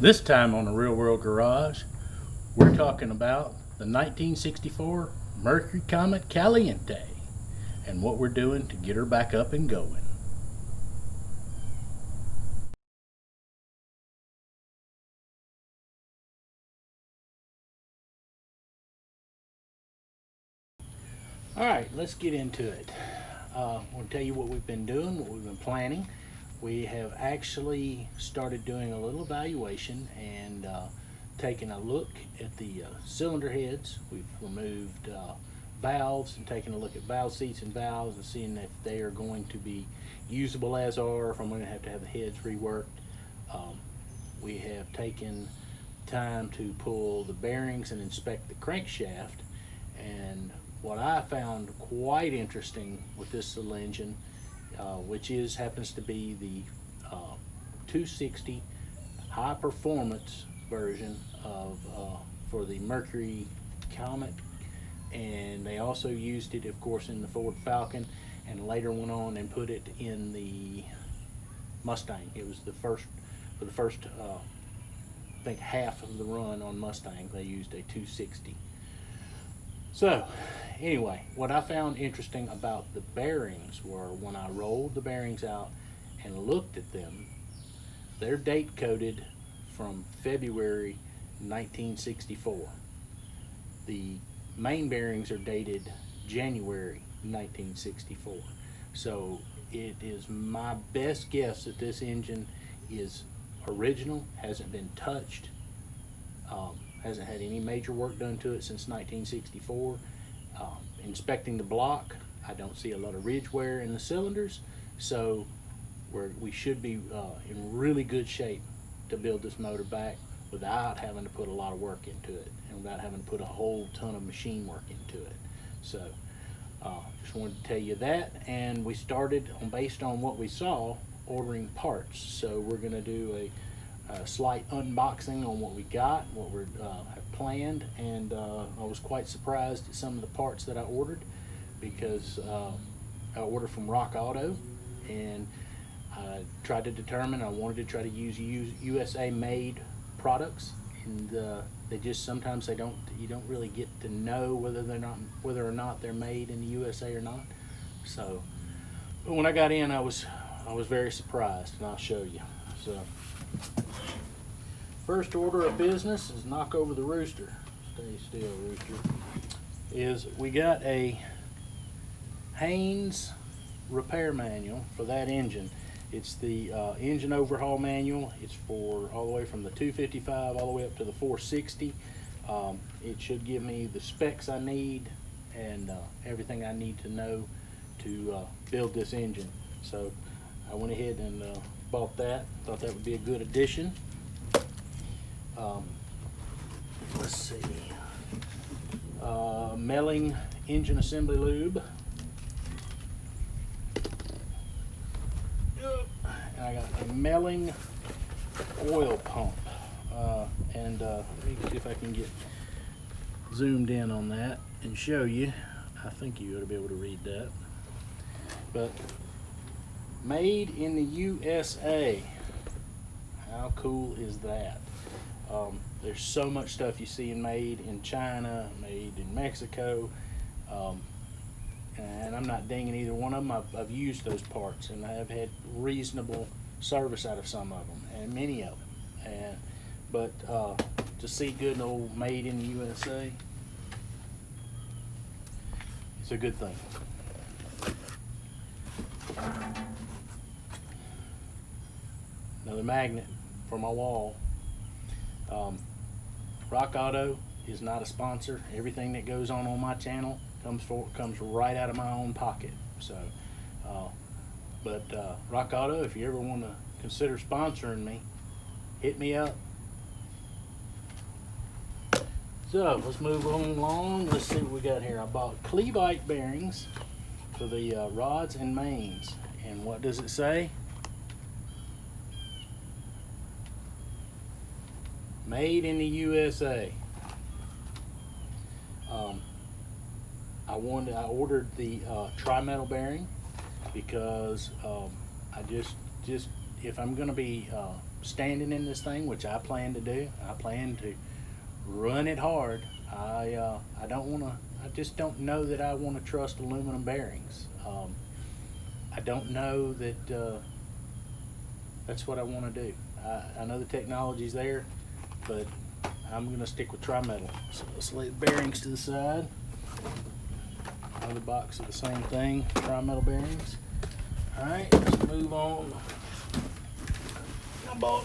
This time on the Real World Garage, we're talking about the 1964 Mercury Comet Caliente and what we're doing to get her back up and going. Alright, let's get into it. I want to tell you what we've been doing, what we've been planning. We have actually started doing a little evaluation and taking a look at the cylinder heads. We've removed valves and taken a look at valve seats and valves and seeing if they are going to be usable as are, if I'm going to have the heads reworked. We have taken time to pull the bearings and inspect the crankshaft, and what I found quite interesting with this little engine, which happens to be the 260 high performance version of for the Mercury Comet, and they also used it, of course, in the Ford Falcon, and later went on and put it in the Mustang. It was the first I think half of the run on Mustang they used a 260. So anyway, what I found interesting about the bearings were when I rolled the bearings out and looked at them, they're date coded from February 1964. The main bearings are dated January 1964. So it is my best guess that this engine is original, hasn't been touched, hasn't had any major work done to it since 1964. Inspecting the block, I don't see a lot of ridge wear in the cylinders, so we should be in really good shape to build this motor back without having to put a lot of work into it and without having to put a whole ton of machine work into it. So just wanted to tell you that, and we started based on what we saw ordering parts. So we're going to do a slight unboxing on what we got, what we have planned, and I was quite surprised at some of the parts that I ordered, because I ordered from Rock Auto, and I tried to determine, I wanted to try to use USA made products, and they just sometimes you don't really get to know whether or not they're made in the USA or not. So, but when I got in, I was very surprised, and I'll show you. So, first order of business is knock over the rooster. Stay still, rooster. Is we got a Haynes repair manual for that engine. It's the engine overhaul manual. It's for all the way from the 255 all the way up to the 460. It should give me the specs I need and everything I need to know to build this engine. So I went ahead and bought that. Thought that would be a good addition. Let's see. Melling engine assembly lube. And I got a Melling oil pump. And let me see if I can get zoomed in on that and show you. I think you ought to be able to read that. But made in the USA. How cool is that? There's so much stuff you see made in China, made in Mexico, and I'm not dinging either one of them. I've used those parts, and I have had reasonable service out of some of them, and many of them. But to see good and old made in the USA, it's a good thing. Another magnet for my wall. Rock Auto is not a sponsor. Everything that goes on my channel comes right out of my own pocket. So, but Rock Auto, if you ever want to consider sponsoring me, hit me up. So let's move on along. Let's see what we got here. I bought Cleveite bearings for the rods and mains, and what does it say? Made in the USA. I ordered the tri-metal bearing because I just if I'm going to be standing in this thing, which I plan to do. I plan to run it hard. I don't want to. I just don't know that I want to trust aluminum bearings. I don't know that that's what I want to do. I know the technology's there, but I'm going to stick with tri-metal. So let's lay the bearings to the side. Another box of the same thing, tri-metal bearings. All right, let's move on. I bought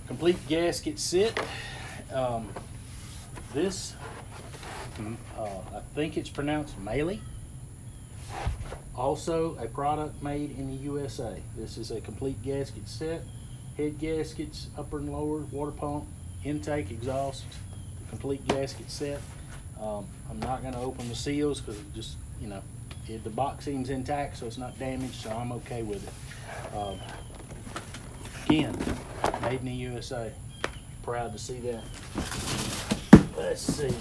complete gasket set. This, I think it's pronounced Melee. Also a product made in the USA. This is a complete gasket set. Head gaskets, upper and lower, water pump, intake, exhaust, the complete gasket set. I'm not going to open the seals because just, you know, the box seems intact, so it's not damaged, so I'm okay with it. Again, made in the USA. Proud to see that. Let's see.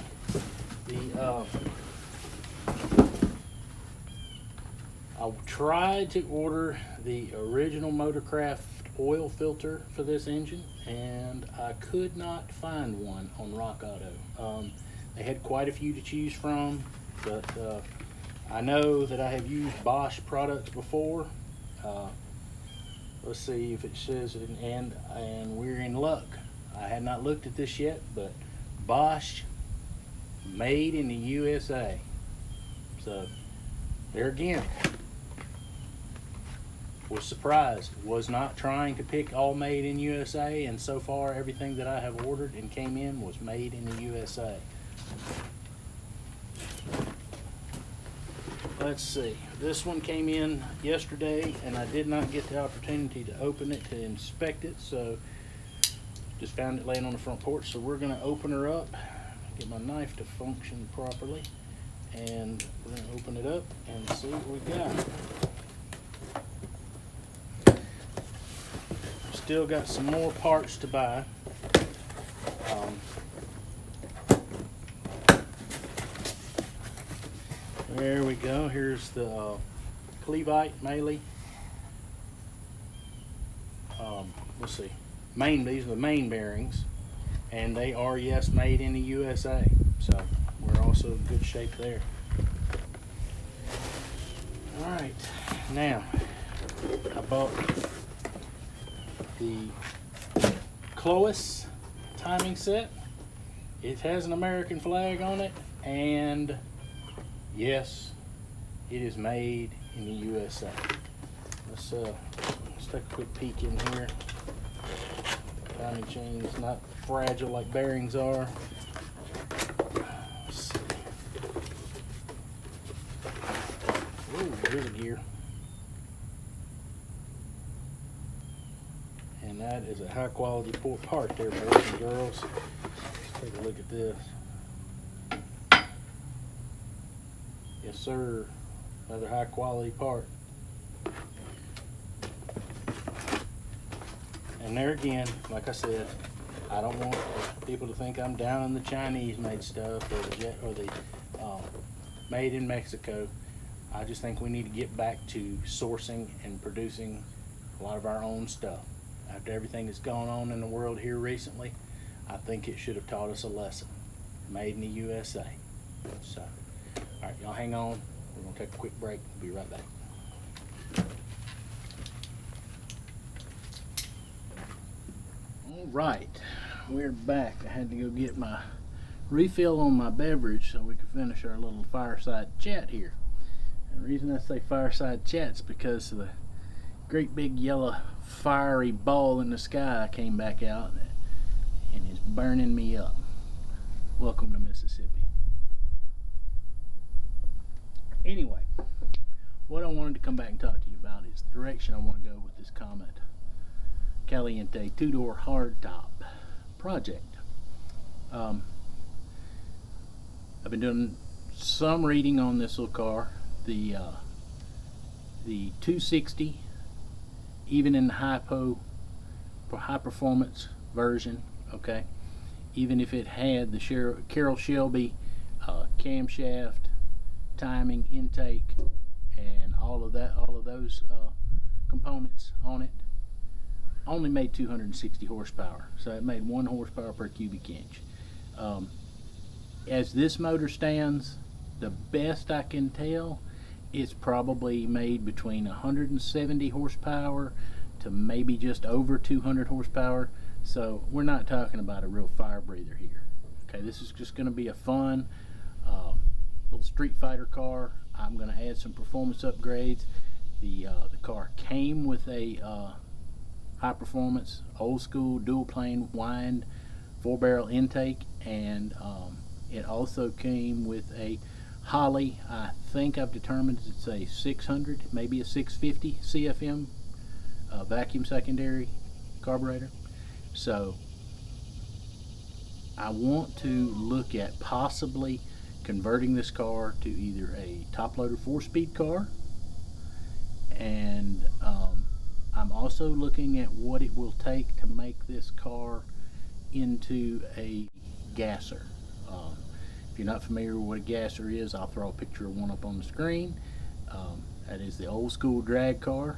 I tried to order the original Motorcraft Oil Filter for this engine, and I could not find one on Rock Auto. They had quite a few to choose from, but I know that I have used Bosch products before. Let's see if it says it, and we're in luck. I had not looked at this yet, but Bosch, made in the USA. So there again, was surprised. Was not trying to pick all made in USA, and so far everything that I have ordered and came in was made in the USA. Let's see, this one came in yesterday and I did not get the opportunity to open it, to inspect it, so just found it laying on the front porch. So we're going to open her up, get my knife to function properly, and we're going to open it up and see what we got. Still got some more parts to buy. There we go. Here's the Clois Melee. Let's see. These are the main bearings, and they are, yes, made in the USA. So we're also in good shape there. All right, now I bought the Clois Timing Set. It has an American flag on it, and yes, it is made in the USA. Let's take a quick peek in here. Timing chain is not fragile like bearings are. Let's see. Ooh, here's a gear. And that is a high quality part there, boys and girls. Let's take a look at this. Yes, sir. Another high quality part. And there again, like I said, I don't want people to think I'm down in the Chinese made stuff or the made in Mexico. I just think we need to get back to sourcing and producing a lot of our own stuff. After everything that's gone on in the world here recently, I think it should have taught us a lesson. Made in the USA. So, all right, y'all hang on. We're gonna take a quick break. We'll be right back. All right, we're back. I had to go get my refill on my beverage so we could finish our little fireside chat here. And the reason I say fireside chat is because of the great big yellow fiery ball in the sky came back out and is burning me up. Welcome to Mississippi. Anyway, what I wanted to come back and talk to you about is the direction I want to go with this Comet Caliente 2-door hardtop project. I've been doing some reading on this little car. The 260, even in the high performance version, okay, even if it had the Carroll Shelby camshaft, timing, intake, and all of those components on it, only made 260 horsepower, so it made 1 horsepower per cubic inch. As this motor stands, the best I can tell, it's probably made between 170 horsepower to maybe just over 200 horsepower. So we're not talking about a real fire breather here. Okay, this is just going to be a fun little street fighter car. I'm going to add some performance upgrades. The car came with a high performance, old school, dual plane wind 4-barrel intake, and it also came with a Holley, I think I've determined it's a 600, maybe a 650 CFM vacuum secondary carburetor. So I want to look at possibly converting this car to either a top-loader 4-speed car, and I'm also looking at what it will take to make this car into a gasser. If you're not familiar with what a gasser is, I'll throw a picture of one up on the screen. That is the old school drag car.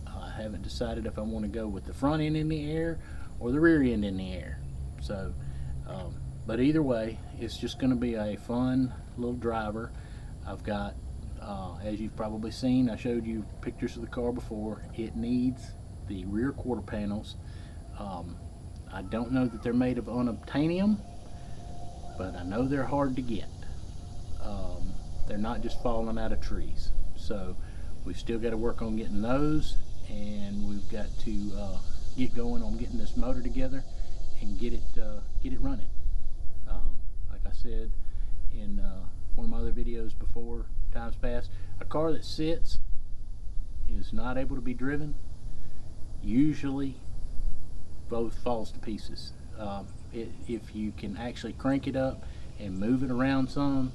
I haven't decided if I want to go with the front end in the air or the rear end in the air. So, but either way, it's just going to be a fun little driver. I've got, as you've probably seen, I showed you pictures of the car before. It needs the rear quarter panels. I don't know that they're made of unobtainium, but I know they're hard to get. They're not just falling out of trees. So we've still got to work on getting those, and we've got to get going on getting this motor together and get it running. Like I said in one of my other videos before, times past, a car that sits is not able to be driven usually both falls to pieces. If you can actually crank it up and move it around some,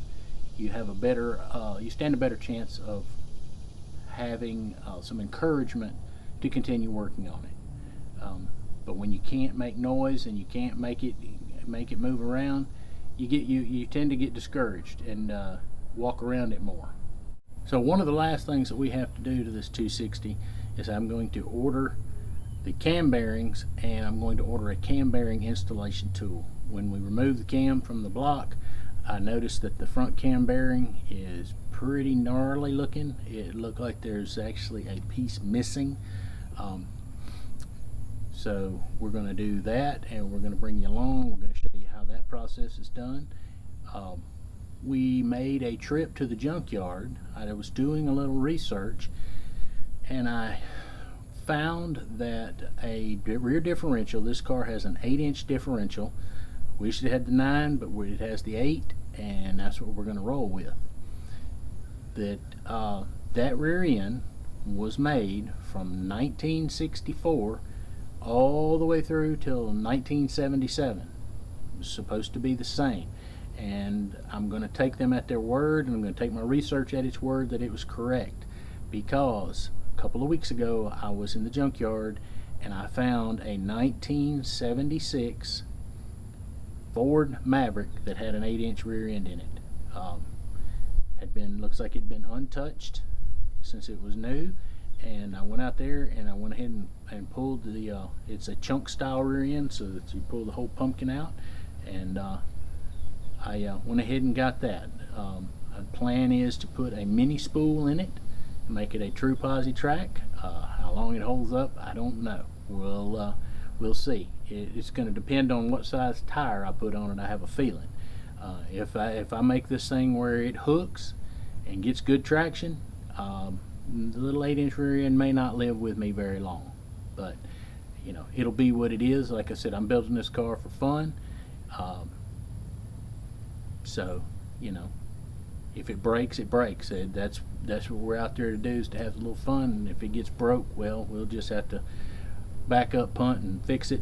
you have a better, you stand a better chance of having some encouragement to continue working on it. But when you can't make noise and you can't make it move around, you tend to get discouraged and walk around it more. So one of the last things that we have to do to this 260 is I'm going to order the cam bearings, and I'm going to order a cam bearing installation tool. When we remove the cam from the block, I noticed that the front cam bearing is pretty gnarly looking. It looked like there's actually a piece missing. So we're going to do that, and we're going to bring you along. We're going to show you how that process is done. We made a trip to the junkyard. I was doing a little research, and I found that a rear differential, this car has an 8-inch differential. Wish it had the 9, but it has the 8, and that's what we're going to roll with. That rear end was made from 1964 all the way through till 1977. It was supposed to be the same, and I'm going to take them at their word, and I'm going to take my research at its word that it was correct, because a couple of weeks ago I was in the junkyard and I found a 1976 Ford Maverick that had an 8-inch rear end in it. Looks like it'd been untouched since it was new, and I went out there and I went ahead and pulled the it's a chunk style rear end, so that you pull the whole pumpkin out, and I went ahead and got that. The plan is to put a mini spool in it, make it a true posi track. How long it holds up, I don't know. We'll see. It's going to depend on what size tire I put on it. I have a feeling if I make this thing where it hooks and gets good traction, the little 8-inch rear end may not live with me very long, but you know, it'll be what it is. Like I said, I'm building this car for fun, so you know, if it breaks, it breaks. That's what we're out there to do, is to have a little fun. And if it gets broke, well, we'll just have to back up, punt, and fix it,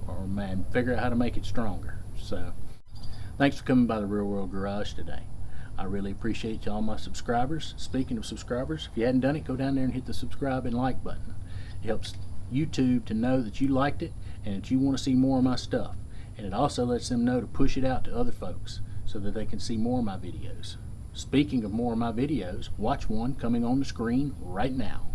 or figure out how to make it stronger. So thanks for coming by the Real World Garage today. I really appreciate all my subscribers. Speaking of subscribers, if you hadn't done it, go down there and hit the subscribe and like button. It helps YouTube to know that you liked it and that you want to see more of my stuff. And it also lets them know to push it out to other folks so that they can see more of my videos. Speaking of more of my videos, watch one coming on the screen right now.